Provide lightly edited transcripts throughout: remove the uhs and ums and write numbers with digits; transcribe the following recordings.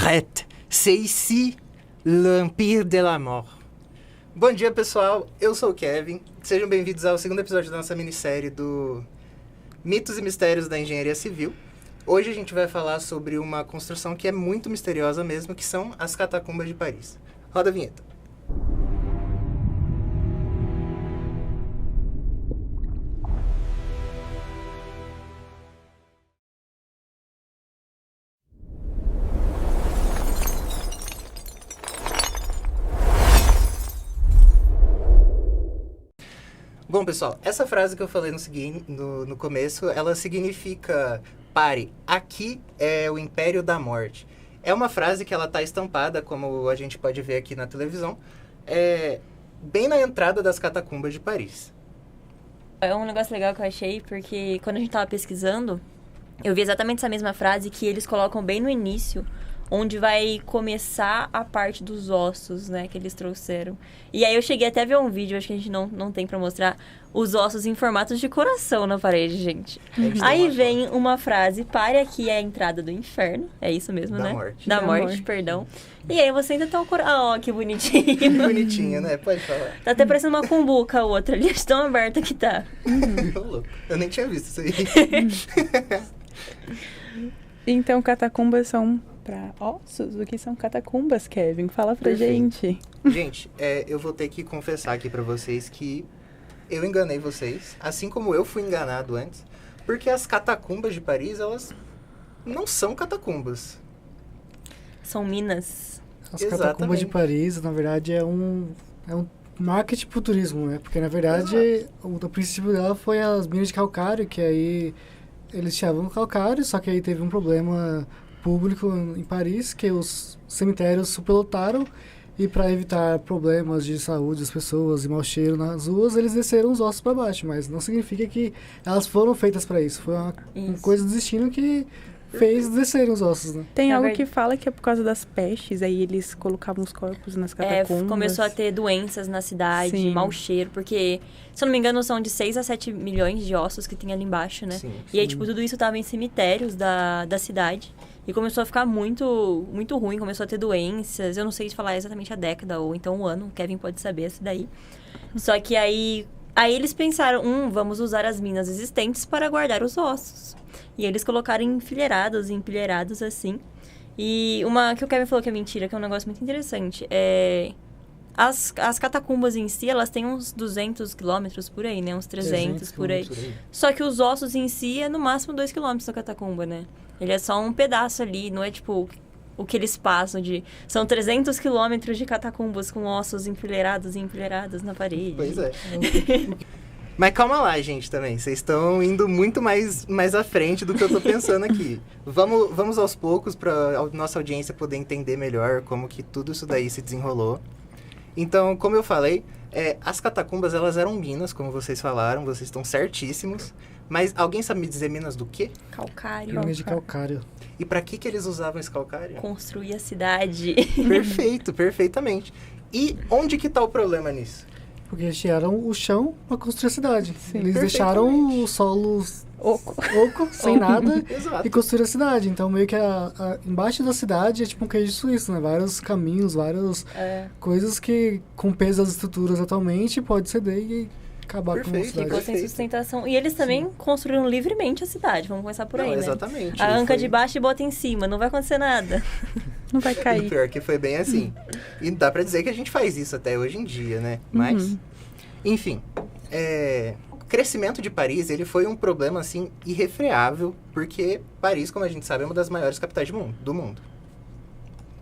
Arrête, c'est ici l'Empire de la Mort. Bom dia, pessoal. Eu sou o Kevin. Sejam bem-vindos ao segundo episódio da nossa minissérie do Mitos e Mistérios da Engenharia Civil. Hoje a gente vai falar sobre uma construção que é muito misteriosa mesmo, que são as catacumbas de Paris. Roda a vinheta. Bom, pessoal, essa frase que eu falei no começo, ela significa: pare, aqui é o Império da Morte. É uma frase que ela está estampada, como a gente pode ver aqui na televisão, bem na entrada das catacumbas de Paris. É um negócio legal que eu achei, porque quando a gente tava pesquisando, eu vi exatamente essa mesma frase que eles colocam bem no início, onde vai começar a parte dos ossos, né, que eles trouxeram. E aí eu cheguei até a ver um vídeo, acho que a gente não tem pra mostrar, os ossos em formatos de coração na parede, gente. Aí vem uma frase: pare, aqui é a entrada do inferno. É isso mesmo, da né? Morte. Da morte, perdão. E aí você ainda tá o coração. Ó, que bonitinho. Que bonitinho, né? Pode falar. Tá até parecendo uma cumbuca a outra ali, de tão aberta que tá. Eu nem tinha visto isso aí. Então, catacumbas são para ossos? O que são catacumbas, Kevin? Fala pra Perfeito. gente. Gente, eu vou ter que confessar aqui pra vocês que eu enganei vocês, assim como eu fui enganado antes, porque as catacumbas de Paris, elas não são catacumbas. São minas. As catacumbas de Paris, na verdade, é um marketing pro turismo, né? Porque, na verdade, o princípio dela foi as minas de calcário, que aí eles tiravam calcário, só que aí teve um problema público em Paris, que os cemitérios superlotaram, e para evitar problemas de saúde das pessoas e mau cheiro nas ruas, eles desceram os ossos para baixo, mas não significa que elas foram feitas para isso. Foi uma coisa do destino que fez descerem os ossos, né? Tem algo que fala que é por causa das pestes, aí eles colocavam os corpos nas catacumbas. Começou a ter doenças na cidade, Sim. mau cheiro, porque, se eu não me engano, são de 6 a 7 milhões de ossos que tem ali embaixo, né? Sim, e aí, tipo, tudo isso tava em cemitérios da cidade. E começou a ficar muito, muito ruim, começou a ter doenças. Eu não sei falar exatamente a década ou então o ano, o Kevin pode saber esse daí. Só que aí eles pensaram, vamos usar as minas existentes para guardar os ossos. E eles colocaram empilhados assim. E uma que o Kevin falou que é mentira, que é um negócio muito interessante, as catacumbas em si, elas têm uns 200 quilômetros por aí, né? Uns 300 por aí. Só que os ossos em si é no máximo 2 quilômetros da catacumba, né? Ele é só um pedaço ali, não é tipo o que eles passam de... São 300 quilômetros de catacumbas com ossos empilhados na parede. Pois é. Mas calma lá, gente, também. Vocês estão indo muito mais à frente do que eu tô pensando aqui. Vamos aos poucos para a nossa audiência poder entender melhor como que tudo isso daí se desenrolou. Então, como eu falei, as catacumbas, elas eram minas, como vocês falaram, vocês estão certíssimos. Mas alguém sabe me dizer minas do quê? Calcário. Minas de calcário. E para que eles usavam esse calcário? Construir a cidade. Perfeito, perfeitamente. E onde que tá o problema nisso? Porque eles tiraram o chão para construir a cidade. Eles deixaram o solo oco, sem nada, Exato. e construíram a cidade. Então, meio que embaixo da cidade é tipo um queijo suíço, né? Vários caminhos, várias coisas que, com o peso das estruturas atualmente, pode ceder e acabar com a cidade. Ficou sem sustentação. E eles também construíram livremente a cidade. Vamos começar por aí, né? Exatamente. Arranca de baixo e bota em cima. Não vai acontecer nada. Não vai cair. O pior que foi bem assim. E dá pra dizer que a gente faz isso até hoje em dia, né? Mas, enfim, o crescimento de Paris, ele foi um problema, assim, irrefreável, porque Paris, como a gente sabe, é uma das maiores capitais do mundo.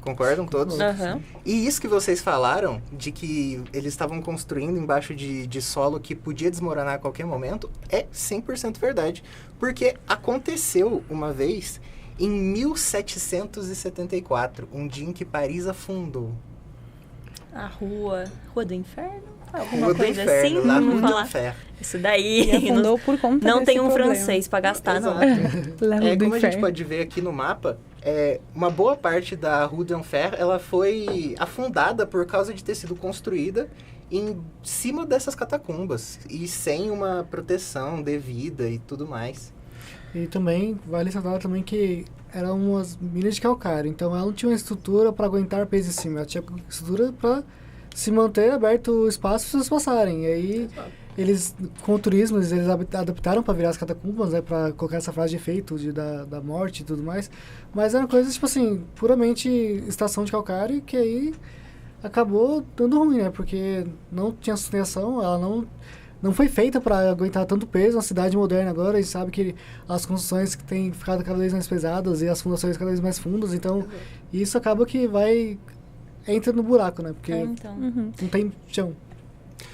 Concordam todos? Uhum. E isso que vocês falaram, de que eles estavam construindo embaixo de solo que podia desmoronar a qualquer momento, é 100% verdade. Porque aconteceu uma vez em 1774, um dia em que Paris afundou. A Rua do Inferno? Alguma Rua do coisa Inferno, assim? La Vamos Rue falar. d'Enfer. Isso daí... E afundou por conta não desse tem um problema. francês pra gastar, não. Como a gente pode ver aqui no mapa, uma boa parte da Rue d'Enfer, ela foi afundada por causa de ter sido construída em cima dessas catacumbas e sem uma proteção devida e tudo mais. E também, vale ressaltar também que eram umas minas de calcário, então ela não tinha uma estrutura para aguentar peso em cima, ela tinha estrutura para se manter aberto o espaço para as pessoas passarem. E aí, eles, com o turismo, eles adaptaram para virar as catacumbas, né, para colocar essa frase de efeito da morte e tudo mais. Mas era uma coisa, tipo assim, puramente estação de calcário, que aí acabou dando ruim, né? Porque não tinha sustentação, ela não foi feita para aguentar tanto peso. Uma cidade moderna agora, a gente sabe que as construções têm ficado cada vez mais pesadas e as fundações cada vez mais fundas, então isso acaba que entra no buraco, né? Porque não tem chão.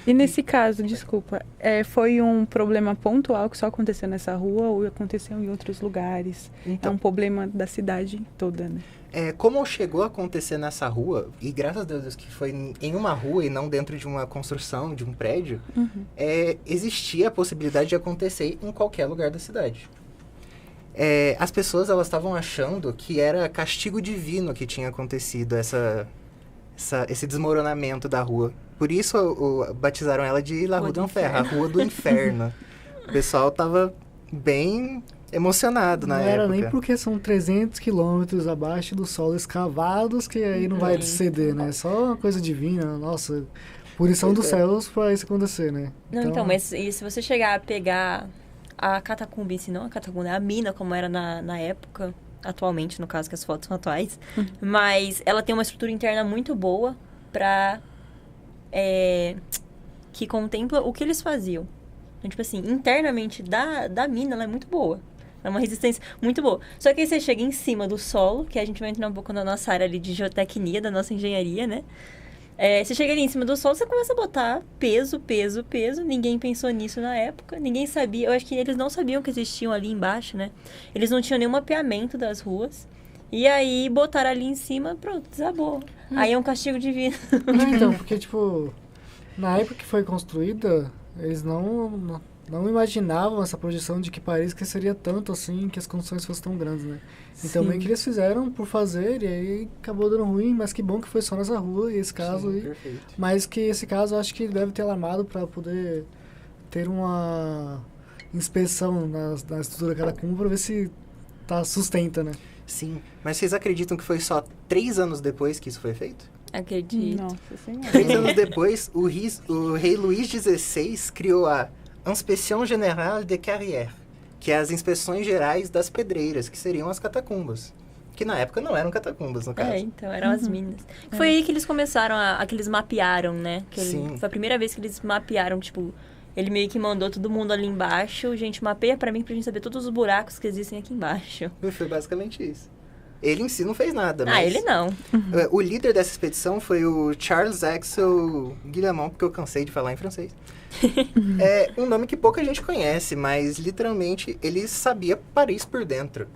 E nesse caso, desculpa, foi um problema pontual que só aconteceu nessa rua ou aconteceu em outros lugares? Então, é um problema da cidade toda, né? Como chegou a acontecer nessa rua, e graças a Deus que foi em uma rua e não dentro de uma construção, de um prédio, existia a possibilidade de acontecer em qualquer lugar da cidade. As pessoas elas estavam achando que era castigo divino que tinha acontecido esse desmoronamento da rua. Por isso batizaram ela de La Rue d'Enfer, a Rua do Inferno. O pessoal tava bem emocionado na época. Não era nem porque são 300 quilômetros abaixo do solo escavados que aí não vai ceder, né? É só uma coisa divina, nossa, punição dos céus pra isso acontecer, né? Não, então, mas e se você chegar a pegar a catacumba em si, não a catacumba, a mina como era na época, atualmente, no caso, que as fotos são atuais, mas ela tem uma estrutura interna muito boa que contempla o que eles faziam. Então, tipo assim, internamente da mina, ela é muito boa. É uma resistência muito boa. Só que aí você chega em cima do solo, que a gente vai entrar um pouco na nossa área ali de geotecnia, da nossa engenharia, né? Você chega ali em cima do solo, você começa a botar peso. Ninguém pensou nisso na época. Ninguém sabia. Eu acho que eles não sabiam que existiam ali embaixo, né? Eles não tinham nenhum mapeamento das ruas. E aí, botaram ali em cima, pronto, desabou. Aí é um castigo divino. Então, porque, tipo, na época que foi construída, eles não imaginavam essa projeção de que Paris cresceria tanto assim, que as condições fossem tão grandes, né? Então, meio que eles fizeram por fazer, e aí acabou dando ruim, mas que bom que foi só nessa rua, e esse caso aí. Perfeito. Mas que esse caso, eu acho que deve ter alarmado para poder ter uma inspeção na estrutura da catacumba para ver se sustenta, né? Sim, mas vocês acreditam que foi só 3 anos depois que isso foi feito? Acredito. Nossa Senhora. 3 anos depois, o rei Luís XVI criou a Inspection Générale des Carrières, que é as inspeções gerais das pedreiras, que seriam as catacumbas. Que na época não eram catacumbas, no caso. Então, eram as minas. Foi aí que eles começaram que eles mapearam, né? Sim. Foi a primeira vez que eles mapearam, tipo... Ele meio que mandou todo mundo ali embaixo. Gente, mapeia pra gente saber todos os buracos que existem aqui embaixo. Foi basicamente isso. Ele em si não fez nada, mas... ele não. O líder dessa expedição foi o Charles Axel Guillemot, porque eu cansei de falar em francês. É um nome que pouca gente conhece, mas literalmente ele sabia Paris por dentro.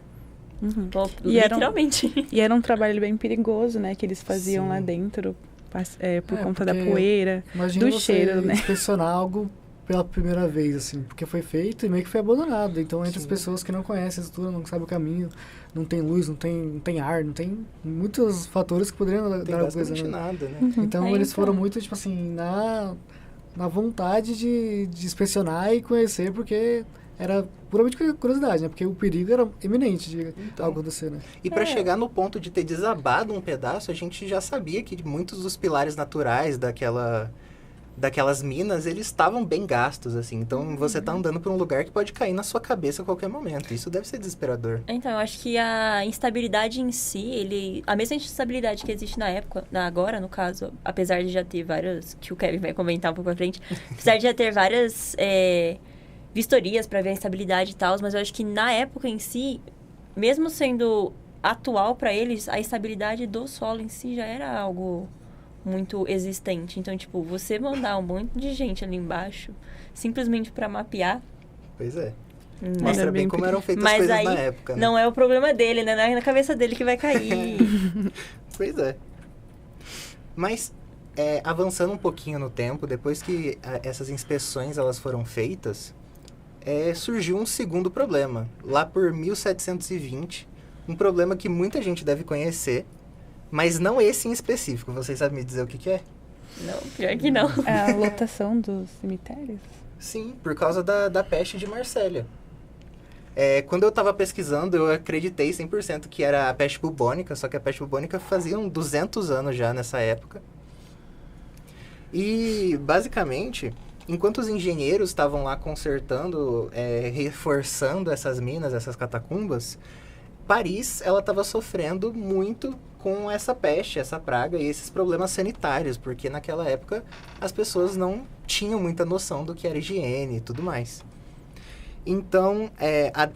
Pô, E literalmente. E era um trabalho bem perigoso, né? Que eles faziam Sim. lá dentro, por conta da porque poeira, imagina do você cheiro, né? inspecionar algo pela primeira vez, assim, porque foi feito e meio que foi abandonado. Então, entre as Sim. pessoas que não conhecem a estrutura, não sabem o caminho, não tem luz, não tem ar, não tem muitos fatores que poderiam Não tem dar alguma coisa. basicamente Né? nada, né? Então, eles então. foram muito, tipo assim, na vontade de inspecionar e conhecer, porque era puramente curiosidade, né? Porque o perigo era iminente de Então. algo acontecer, né? E para chegar no ponto de ter desabado um pedaço, a gente já sabia que muitos dos pilares naturais daquelas minas, eles estavam bem gastos, assim. Então, você tá andando por um lugar que pode cair na sua cabeça a qualquer momento. Isso deve ser desesperador. Então, eu acho que a instabilidade em si, a mesma instabilidade que existe na época, agora, no caso, apesar de já ter várias, que o Kevin vai comentar um pouco à frente, apesar de já ter várias vistorias para ver a instabilidade e tal, mas eu acho que na época em si, mesmo sendo atual para eles, a estabilidade do solo em si já era algo muito existente. Então, tipo, você mandar um monte de gente ali embaixo, simplesmente para mapear... Pois é. né? Mostra Era bem bem como eram feitas Mas as coisas aí, na época, né? não é o problema dele, né? Não é na cabeça dele que vai cair. Pois é. Mas, avançando um pouquinho no tempo, depois que essas inspeções elas foram feitas, surgiu um segundo problema. Lá por 1720, um problema que muita gente deve conhecer, mas não esse em específico. Vocês sabem me dizer o que é? Não, pior que não. A lotação dos cemitérios? Sim, por causa da peste de Marsella. Quando eu tava pesquisando, eu acreditei 100% que era a peste bubônica, só que a peste bubônica fazia 200 anos já nessa época. E, basicamente, enquanto os engenheiros estavam lá consertando, reforçando essas minas, essas catacumbas, Paris, ela estava sofrendo muito com essa peste, essa praga e esses problemas sanitários, porque naquela época as pessoas não tinham muita noção do que era higiene e tudo mais. Então,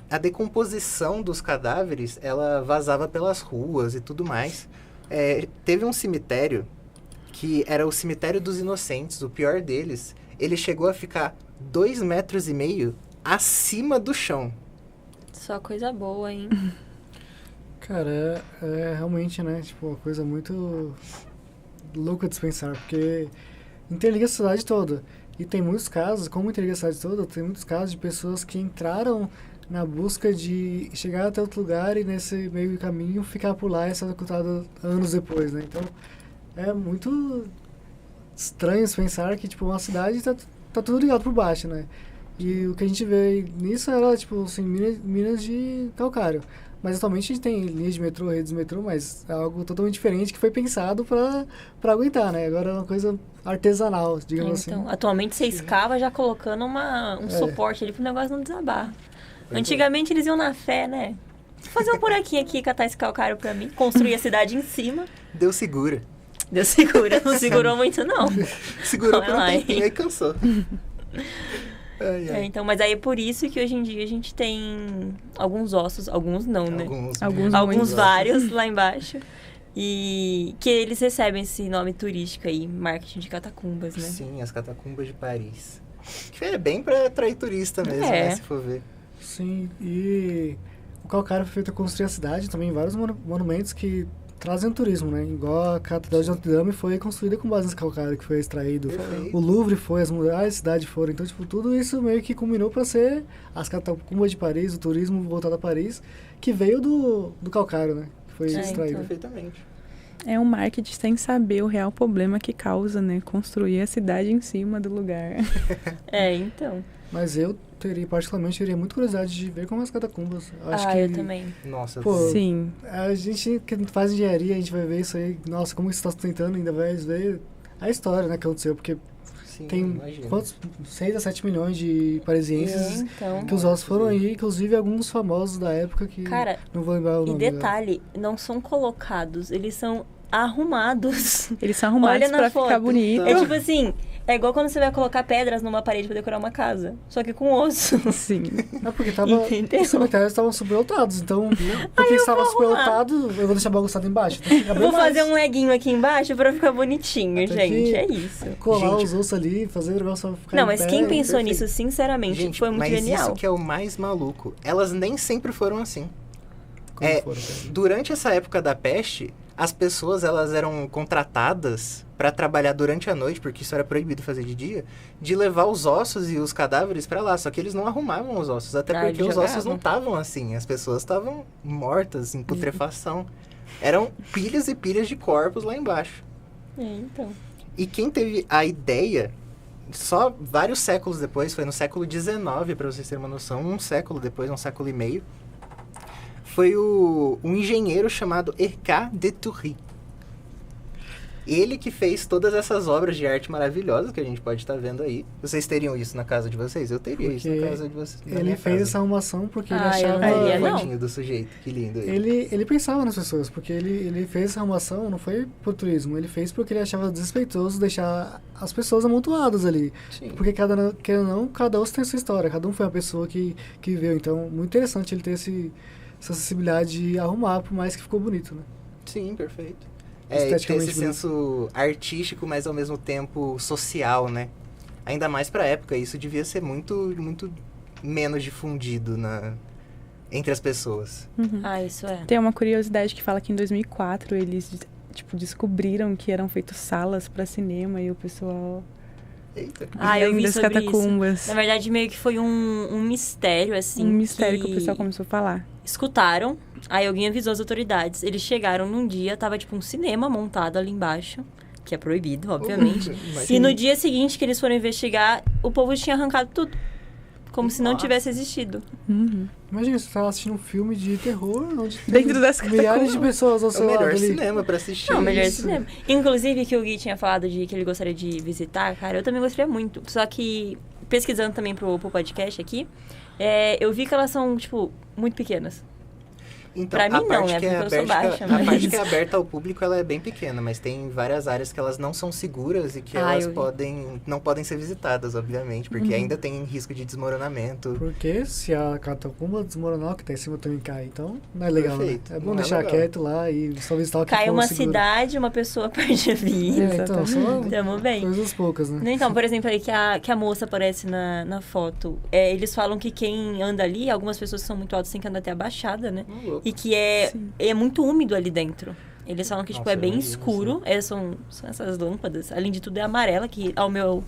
a decomposição dos cadáveres, ela vazava pelas ruas e tudo mais. Teve um cemitério que era o cemitério dos inocentes, o pior deles. Ele chegou a ficar 2,5 metros acima do chão. Só coisa boa, hein? Cara, é realmente, né, tipo, uma coisa muito louca de se pensar, porque interliga a cidade toda. E tem muitos casos, como interliga a cidade toda, tem muitos casos de pessoas que entraram na busca de chegar até outro lugar e nesse meio caminho ficar por lá e ser executado anos depois, né? Então, é muito estranho se pensar que, tipo, uma cidade tá tudo ligado por baixo, né? E o que a gente vê nisso era, tipo, assim, minas de calcário. Mas atualmente a gente tem linhas de metrô, redes de metrô, mas é algo totalmente diferente que foi pensado para aguentar, né? Agora é uma coisa artesanal, digamos assim. Então, atualmente você escava já colocando um suporte ali pro negócio não desabar. Antigamente eles iam na fé, né? Vou fazer um buraquinho aqui, catar esse calcário pra mim, construir a cidade em cima. Deu segura. Deu segura, não segurou muito não. Segurou por um tempinho e cansou. Então, mas aí é por isso que hoje em dia a gente tem alguns ossos, alguns não, né? Alguns vários lá embaixo. E que eles recebem esse nome turístico aí, marketing de catacumbas, né? Sim, as catacumbas de Paris. Que é bem pra atrair turista mesmo, né? Se for ver. Sim, e o calcário foi feito para construir a cidade, também vários monumentos que trazem turismo, né? Igual a Catedral de Notre Dame foi construída com base nesse calcário que foi extraído. Perfeito. O Louvre foi, as muralhas da cidade foram. Então, tipo, tudo isso meio que culminou para ser as catacumbas de Paris, o turismo voltado a Paris, que veio do calcário, né? Que foi extraído. Então. Perfeitamente. É um marketing sem saber o real problema que causa, né? Construir a cidade em cima do lugar. Então. Mas eu particularmente, teria muita curiosidade de ver como as catacumbas. Eu também. Nossa, sim. A gente que faz engenharia, a gente vai ver isso aí. Nossa, como isso está tentando, ainda vai ver a história, né, que aconteceu, porque sim, tem quantos? 6 a 7 milhões de parisienses que os ossos foram aí, inclusive alguns famosos da época que não vou lembrar o nome. E detalhe, não são colocados, eles são arrumados. Eles são arrumados pra ficar bonito. É tipo assim, é igual quando você vai colocar pedras numa parede pra decorar uma casa, só que com osso. Sim. É porque os cemitérios estavam superlotados, então porque estava superlotado, eu vou deixar bagunçado embaixo. Vou fazer um leguinho aqui embaixo pra ficar bonitinho, gente, é isso. Colar os ossos ali, fazer o negócio ficar Não, mas quem pensou nisso, sinceramente, gente, foi muito genial. Mas isso que é o mais maluco. Elas nem sempre foram assim. Durante essa época da peste, as pessoas elas eram contratadas para trabalhar durante a noite, porque isso era proibido fazer de dia, de levar os ossos e os cadáveres para lá. Só que eles não arrumavam os ossos, até porque os ossos não estavam assim. As pessoas estavam mortas, em putrefação. Eram pilhas e pilhas de corpos lá embaixo. Então. E quem teve a ideia, só vários séculos depois, foi no século XIX, para vocês terem uma noção, um século depois, um século e meio, foi um engenheiro chamado Hercule de Thury. Ele que fez todas essas obras de arte maravilhosas que a gente pode estar vendo aí. Vocês teriam isso na casa de vocês? Eu teria isso na casa de vocês. Ele fez essa arrumação porque ele achava... a fotinho do sujeito, que lindo ele pensava nas pessoas, porque ele fez essa arrumação, não foi por turismo, ele fez porque ele achava desrespeitoso deixar as pessoas amontoadas ali. Sim. Porque cada osso tem sua história, cada um foi uma pessoa que viveu. Então, muito interessante ele ter essa sensibilidade de arrumar, por mais que ficou bonito, né? Sim, perfeito. Ter esse senso artístico, mas ao mesmo tempo social, né? Ainda mais pra época, isso devia ser muito, muito menos difundido entre as pessoas. Uhum. Isso é. Tem uma curiosidade que fala que em 2004 eles, descobriram que eram feitas salas pra cinema e o pessoal... Eita. Eu vi sobre catacumbas. Isso. Na verdade, meio que foi um mistério, assim. Um mistério que o pessoal começou a falar. Escutaram, aí alguém avisou as autoridades. Eles chegaram num dia, tava um cinema montado ali embaixo, que é proibido, obviamente. E no dia seguinte que eles foram investigar, o povo tinha arrancado tudo. como se não Nossa. tivesse existido. Uhum. Imagina, você tá assistindo um filme de terror onde tem Dentro das milhares de catacumbas. pessoas ao É seu o melhor lado ali. cinema pra assistir. Não, o melhor isso. cinema. Inclusive, que o Gui tinha falado de que ele gostaria de visitar, cara, eu também gostaria muito. Só que, pesquisando também pro podcast aqui, eu vi que elas são, tipo, muito pequenas. Então, Pra a mim não, parte né? que é Porque eu sou aberta, baixa, a mas- parte que é aberta ao público, ela é bem pequena, mas tem várias áreas que elas não são seguras e que elas eu vi. não podem ser visitadas, obviamente, porque ainda tem risco de desmoronamento. Porque se a catacumba desmoronar, o que tá em cima também cai. Então, não é legal, Perfeito. né? É bom Não é deixar legal. quieto lá e só visitar o que Cai for uma seguro. cidade, uma pessoa perde a vida. Então, só Tamo bem. coisas poucas, né? Então, por exemplo, aí que a moça aparece na foto, eles falam que quem anda ali, algumas pessoas que são muito altas têm que andar até abaixada, né? Louco. E que é muito úmido ali dentro. Eles falam que, tipo, Nossa, é bem eu imagino, escuro. São essas lâmpadas. Além de tudo, é amarela, que ao meu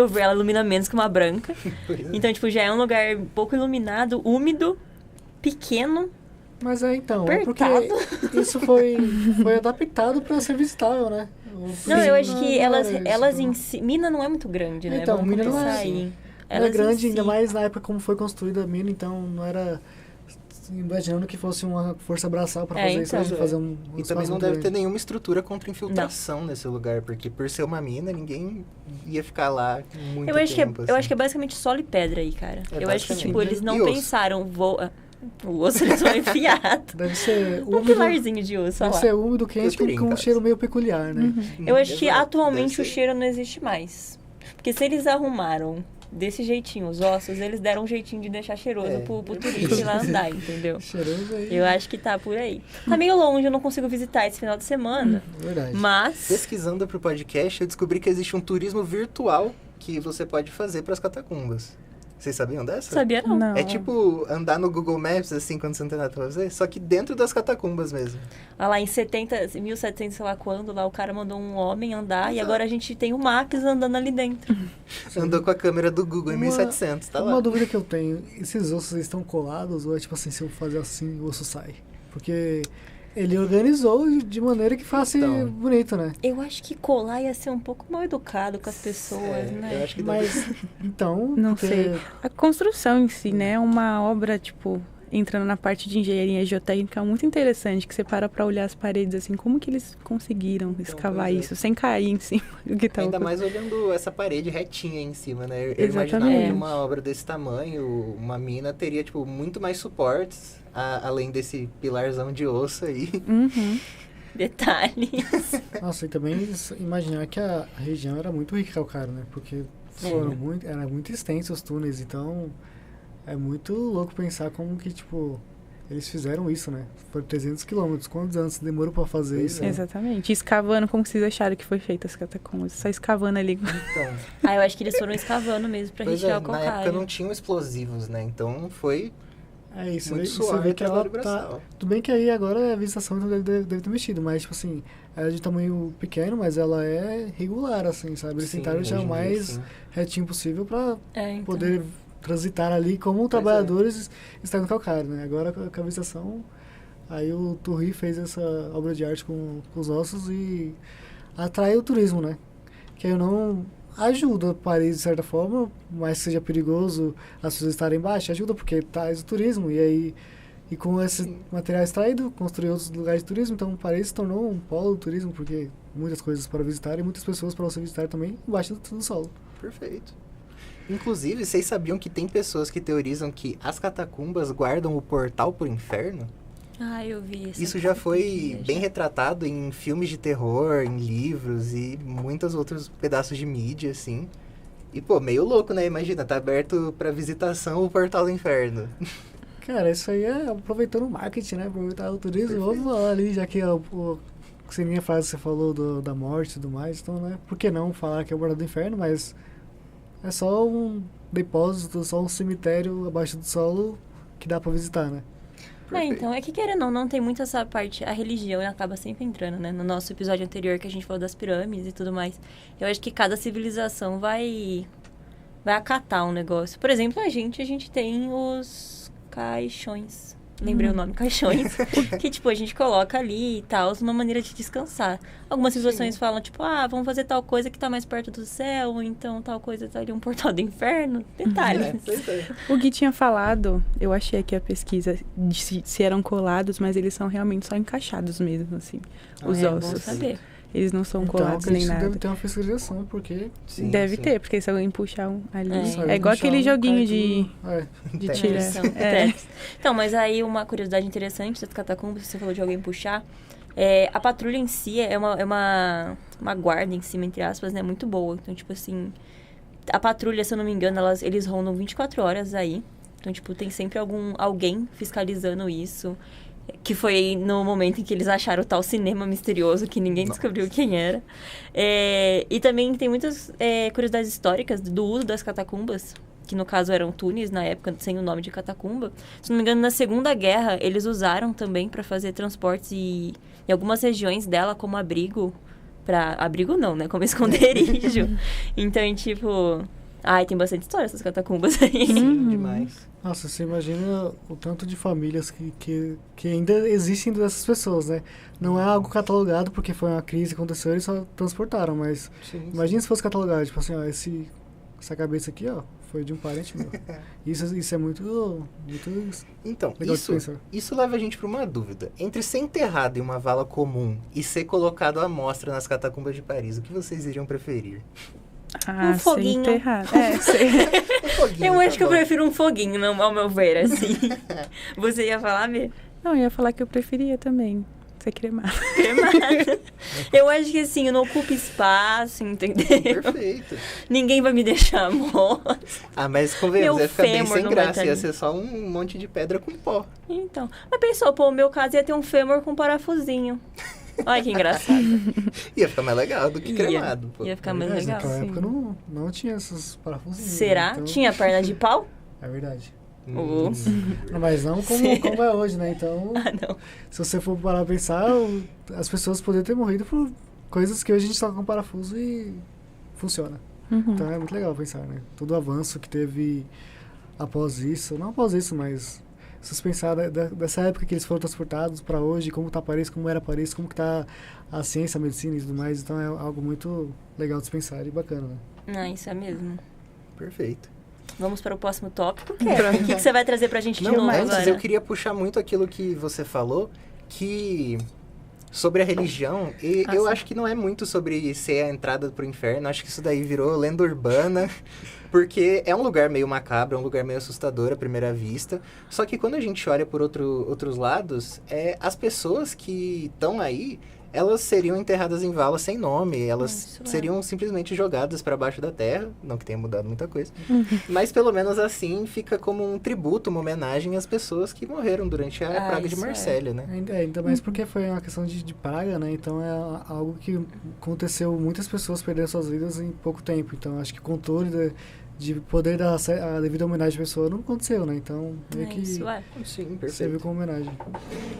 ver, ela ilumina menos que uma branca. Pois é. Então, tipo, já é um lugar pouco iluminado, úmido, pequeno. Mas então, Apertado. é porque isso foi adaptado pra ser visitável, né? Não, eu acho que Não elas, era isso, elas não. em si... Mina não é muito grande, né? Então, Vamos Mina não é começar assim. aí. Ela é Elas em grande, si- ainda mais na época como foi construída a mina, então não era imaginando que fosse uma força braçal pra fazer isso, então. né? Fazer um E também espaço não muito deve ter grande. nenhuma estrutura contra infiltração nesse lugar, porque por ser uma mina, ninguém ia ficar lá muito Eu acho, tempo. eu acho que é basicamente solo e pedra aí, cara. É, eu acho que, tipo, basicamente. eles não E osso? pensaram... O osso eles vão enfiar. Deve ser Um úmido, pilarzinho de osso, olha deve lá. ser úmido, quente, Eu teria em com um casa. cheiro meio peculiar, né? Eu acho que Exato, atualmente deve o ser. cheiro não existe mais. Porque se eles arrumaram desse jeitinho os ossos, eles deram um jeitinho de deixar cheiroso É, pro eu turista ir lá andar, entendeu? Cheiroso aí. Eu acho que tá por aí. Tá meio longe, eu não consigo visitar esse final de semana. Verdade. Mas... Pesquisando pro podcast, eu descobri que existe um turismo virtual que você pode fazer pras catacumbas. Vocês sabiam dessa? Sabia não. Não. É tipo andar no Google Maps, assim, quando você não tem nada pra fazer, só que dentro das catacumbas mesmo. Ah, lá em 1700, sei lá quando, lá o cara mandou um homem andar e Exato. agora a gente tem o Max andando ali dentro. Andou com a câmera do Google em Uma- 1700, tá Uma lá. dúvida que eu tenho, esses ossos estão colados ou é tipo assim, se eu fazer assim, o osso sai? Porque ele organizou de maneira que fosse Então. bonito, né? Eu acho que colar ia ser um pouco mal educado com as pessoas, É, né? eu acho que deve Mas, então... Não porque- sei. A construção em si, né? É uma obra, tipo, entrando na parte de engenharia geotécnica muito interessante, que você para pra olhar as paredes, assim, como que eles conseguiram escavar pois é. isso, sem cair em cima do que tá Ainda mais olhando essa parede retinha em cima, né? Eu imaginava Exatamente. que uma obra desse tamanho, uma mina teria, tipo, muito mais suportes, além desse pilarzão de osso aí. Uhum. Detalhes. Nossa, e também imaginar que a região era muito rica em calcário, né? Porque era muito extenso os túneis, então é muito louco pensar como que, tipo, eles fizeram isso, né? Foi 300 quilômetros, quantos anos demorou pra fazer Pois isso? é. Exatamente. Escavando, como que vocês acharam que foi feita as catacumbas? Só escavando ali. Então, Ah, eu acho que eles foram escavando mesmo pra pois retirar é, o na época calcário. não tinham explosivos, né? Então foi É isso, muito né? Você suave vê o que ela trabalho tá... braçal. Tudo bem que aí agora a visitação então deve ter mexido, mas, tipo assim, ela é de tamanho pequeno, mas ela é regular, assim, sabe? Eles Sim, tentaram deixar hoje o em dia, mais sim. retinho possível pra Então. poder transitar ali como é. trabalhadores estão no calcário, né? Agora com a visitação, aí o Turri fez essa obra de arte com os ossos e atrai o turismo, né? Que aí não ajuda Paris de certa forma, mas que seja perigoso as pessoas estarem baixas, ajuda porque traz o turismo e aí e com esse material extraído, construir outros lugares de turismo, então Paris se tornou um polo do turismo, porque muitas coisas para visitar e muitas pessoas para você visitar também embaixo do solo. Perfeito. Inclusive, vocês sabiam que tem pessoas que teorizam que as catacumbas guardam o portal pro inferno? Ah, eu vi isso. Isso já foi bem retratado em filmes de terror, em livros e muitos outros pedaços de mídia, assim. E, pô, meio louco, né? Imagina, tá aberto pra visitação o portal do inferno. Cara, isso aí é aproveitando o marketing, né? Aproveitar o turismo. Perfeito. Vamos falar ali, já que se minha frase você falou da morte e tudo mais, então, né? Por que não falar que é o portal do inferno, mas é só um depósito, só um cemitério abaixo do solo que dá pra visitar, né? Então, é que querendo ou não, tem muito essa parte, a religião acaba sempre entrando, né? No nosso episódio anterior que a gente falou das pirâmides e tudo mais. Eu acho que cada civilização vai acatar um negócio. Por exemplo, a gente tem os caixões. lembrei o nome, caixões, que, tipo, a gente coloca ali e tal, uma maneira de descansar. Algumas civilizações falam, tipo, vamos fazer tal coisa que tá mais perto do céu, ou então tal coisa tá ali um portal do inferno. Detalhes. Pois é. O Gui tinha falado, eu achei aqui a pesquisa, de se eram colados, mas eles são realmente só encaixados mesmo, assim, os É bom ossos. saber. Eles não são Então, colados nem acredito que nada. deve ter uma fiscalização, porque... Sim, Deve sim. ter, porque se alguém puxar um ali... É. É igual aquele joguinho de Tem tirar. isso. Então, mas aí uma curiosidade interessante das catacumbas, você falou de alguém puxar, a patrulha em si é uma guarda em cima, entre aspas, né, muito boa. Então, tipo assim, a patrulha, se eu não me engano, eles rondam 24 horas aí. Então, tipo, tem sempre alguém fiscalizando isso. Que foi no momento em que eles acharam o tal cinema misterioso, que ninguém descobriu quem era. E também tem muitas curiosidades históricas do uso das catacumbas, que no caso eram túneis, na época, sem o nome de catacumba. Se não me engano, na Segunda Guerra, eles usaram também para fazer transportes em algumas regiões dela como abrigo. Abrigo não, né? Como esconderijo. Então, tipo... tem bastante história essas catacumbas aí. Sim, demais. Nossa, você imagina o tanto de famílias que ainda existem dessas pessoas, né? Não é algo catalogado porque foi uma crise que aconteceu e eles só transportaram, mas Sim, imagina se fosse catalogado, tipo assim, ó, essa cabeça aqui, ó, foi de um parente meu. Isso é muito Então, legal de pensar. isso leva a gente para uma dúvida. Entre ser enterrado em uma vala comum e ser colocado à mostra nas catacumbas de Paris, o que vocês iriam preferir? Um foguinho. Ser enterrado. Um foguinho, Eu acho tá que eu bom. prefiro um foguinho, ao meu ver, assim. Você ia falar, Bê? Não, eu ia falar que eu preferia também ser cremado. Cremada. Eu acho que assim, eu não ocupo espaço, entendeu? Perfeito. Ninguém vai me deixar morta. Mas convenhamos, Meu ia ficar bem fêmur sem não vai graça. tá Ia ali. ser só um monte de pedra com pó. Então. Mas pensou, o meu caso ia ter um fêmur com parafusinho. Olha que engraçado. Ia ficar mais legal do que cremado, pô. Ia ficar mais legal. Naquela sim. época não tinha esses parafusinhos. Será? Né? Então, Tinha perna de pau? É verdade. Ups. Não, mas não como é hoje, né? Então, Não. se você for parar pra pensar, as pessoas poderiam ter morrido por coisas que hoje a gente toca com parafuso e funciona. Então é muito legal pensar, né? Todo o avanço que teve após isso, não após isso, mas se você pensar dessa época que eles foram transportados para hoje, como tá Paris, como era Paris, como que tá a ciência, a medicina e tudo mais, então é algo muito legal de se pensar e bacana, né? Isso é mesmo. Perfeito. Vamos para o próximo tópico. O que você vai trazer pra gente de novo Antes agora? eu queria puxar muito aquilo que você falou, que sobre a religião, e eu sim. acho que não é muito sobre ser a entrada pro inferno, acho que isso daí virou lenda urbana, porque é um lugar meio macabro, é um lugar meio assustador à primeira vista, só que quando a gente olha por outros lados, as pessoas que estão aí, elas seriam enterradas em valas sem nome, elas Isso é. seriam simplesmente jogadas para baixo da terra, não que tenha mudado muita coisa, mas pelo menos assim fica como um tributo, uma homenagem às pessoas que morreram durante a praga de isso é. Marsella, né? Ainda mais porque foi uma questão de praga, né? Então é algo que aconteceu, muitas pessoas perderam suas vidas em pouco tempo. Então acho que o controle de poder dar a devida homenagem à pessoa não aconteceu, né? Então meio que Isso é. Sim, serviu perfeito. como homenagem.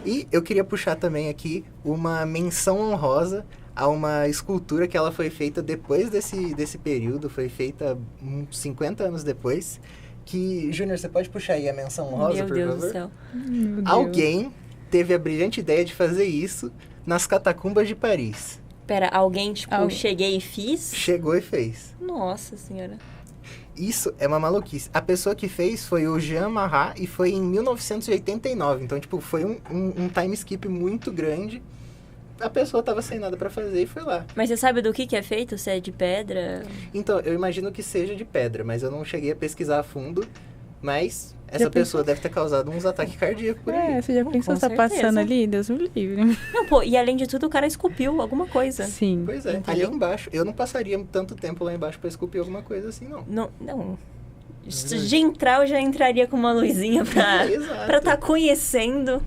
E eu queria puxar também aqui uma menção honrosa a uma escultura que ela foi feita depois desse período, foi feita uns 50 anos depois, que, Júnior, você pode puxar aí a menção honrosa, Meu por Deus favor? do céu. Meu Deus. Alguém teve a brilhante ideia de fazer isso nas catacumbas de Paris. Pera, alguém, tipo, Alguém. cheguei e fiz? Chegou e fez. Nossa senhora. Isso é uma maluquice. A pessoa que fez foi o Jean Marat e foi em 1989. Então, tipo, foi um time skip muito grande. A pessoa tava sem nada pra fazer e foi lá. Mas você sabe do que é feito? Se é de pedra? Então, eu imagino que seja de pedra, mas eu não cheguei a pesquisar a fundo. Mas essa Já pessoa deve ter causado uns ataques cardíacos por aí. Você já pensou, Com tá certeza. passando ali? Deus me livre. Não, pô, e além de tudo, o cara esculpiu alguma coisa. Sim. Pois é, Entendeu? ali embaixo. Eu não passaria tanto tempo lá embaixo pra esculpir alguma coisa assim, não. Não. De entrar, eu já entraria com uma luzinha Exato. pra tá conhecendo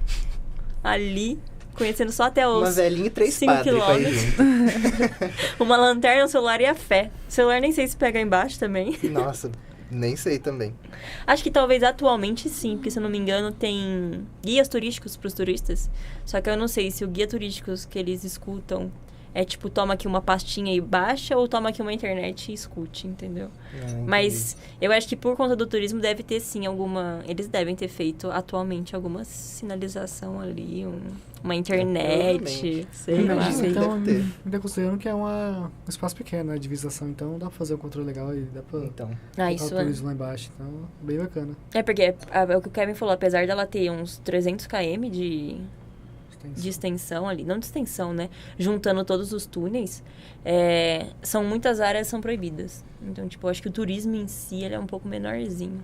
ali. Conhecendo só até Uma os velhinha e 3 5 padres pra ir quilômetros. junto. Uma lanterna, um celular e a fé. O celular nem sei se pega embaixo também. Nossa, nem sei também. Acho que talvez atualmente sim, porque se eu não me engano tem guias turísticos pros turistas. Só que eu não sei se o guia turístico que eles escutam é tipo, toma aqui uma pastinha e baixa, ou toma aqui uma internet e escute, entendeu? Mas eu acho que por conta do turismo deve ter sim eles devem ter feito atualmente alguma sinalização ali, uma internet, sei lá. Então, ainda considerando que é um espaço pequeno, né, de visitação, então dá pra fazer um controle legal e dá pra colocar isso o turismo lá embaixo, então bem bacana. É porque é o que o Kevin falou, apesar dela ter uns 300 km de extensão ali, não de extensão, né? Juntando todos os túneis, muitas áreas são proibidas. Então, tipo, eu acho que o turismo em si, ele é um pouco menorzinho.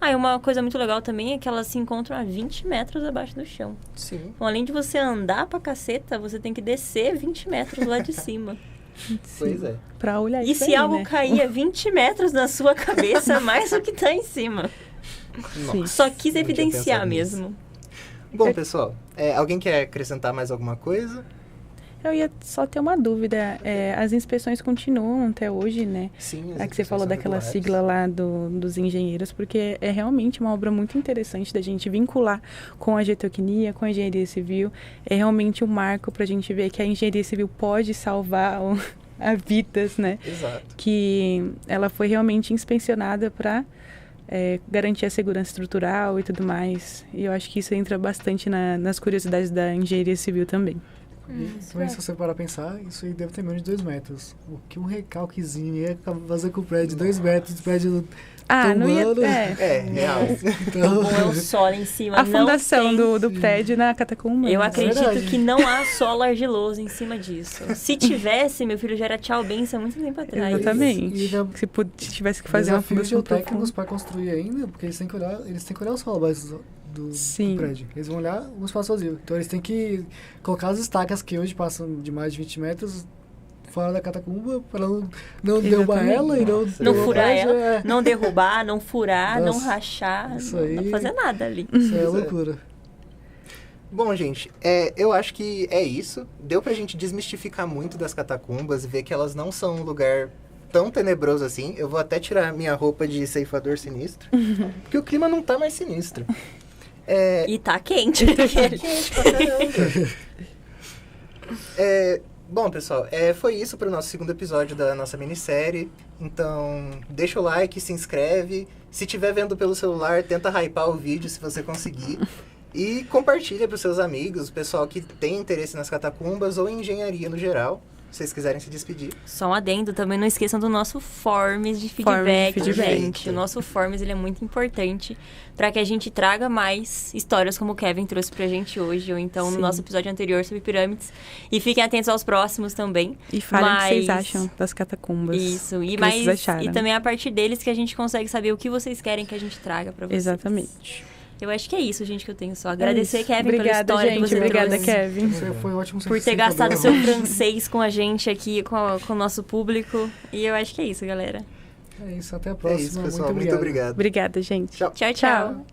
E uma coisa muito legal também é que elas se encontram a 20 metros abaixo do chão. Sim. Então, além de você andar pra caceta, você tem que descer 20 metros lá de cima. Pois é. Pra olhar E isso se aí, algo né? cair a 20 metros na sua cabeça, mais do que tá em cima. Sim. Só quis Não tinha evidenciar pensado nisso. mesmo. Bom, pessoal, alguém quer acrescentar mais alguma coisa? Eu ia só ter uma dúvida. As inspeções continuam até hoje, né? Sim. É que você falou daquela sigla lá dos engenheiros, porque é realmente uma obra muito interessante da gente vincular com a geotecnia, com a engenharia civil. É realmente um marco para a gente ver que a engenharia civil pode salvar a vidas, né? Exato. Que ela foi realmente inspecionada para garantir a segurança estrutural e tudo mais. E eu acho que isso entra bastante nas curiosidades da engenharia civil também. Também, se você parar a pensar, isso aí deve ter menos de 2 metros. O que um recalquezinho ia fazer com o prédio de 2 metros, o prédio não ia... tombando. Real. Ou é o solo em cima. A fundação não do prédio na catacumba. Eu né? acredito que não há solo argiloso em cima disso. Se tivesse, meu filho já era tchau benção há muito tempo atrás. Exatamente. E Se tivesse que fazer uma desafios fundação geotécnicos profunda. para construir ainda, porque eles têm que olhar o solo abaixo do prédio. Eles vão olhar o espaço vazio. Então eles têm que colocar as estacas que hoje passam de mais de 20 metros fora da catacumba para não derrubar ela e não furar ela, não derrubar, não furar, Nossa, não rachar, isso não fazer nada ali. Isso é loucura. Bom, gente, eu acho que é isso. Deu pra gente desmistificar muito das catacumbas e ver que elas não são um lugar tão tenebroso assim. Eu vou até tirar minha roupa de ceifador sinistro, porque o clima não tá mais sinistro. E tá quente. Tá quente pra caramba. Bom, pessoal, foi isso para o nosso segundo episódio da nossa minissérie. Então, deixa o like, se inscreve. Se estiver vendo pelo celular, tenta hypar o vídeo se você conseguir. E compartilha para os seus amigos, o pessoal que tem interesse nas catacumbas ou em engenharia no geral. Se vocês quiserem se despedir. Só um adendo, também não esqueçam do nosso Forms de feedback, feedback. gente. O nosso Forms, ele é muito importante para que a gente traga mais histórias como o Kevin trouxe pra gente hoje, ou então no nosso episódio anterior sobre pirâmides. E fiquem atentos aos próximos também. E falem o que vocês acham das catacumbas. Isso, e também a partir deles que a gente consegue saber o que vocês querem que a gente traga pra vocês. Exatamente. Eu acho que é isso, gente, que eu tenho só. Agradecer, Kevin, obrigada, pela história gente. que você Obrigada, trouxe. Kevin. Foi ótimo. Por ter gastado seu francês com a gente aqui, com o nosso público. E eu acho que é isso, galera. É isso, até a próxima. É isso, pessoal. Muito obrigado. Obrigada, gente. Tchau. Tchau, tchau.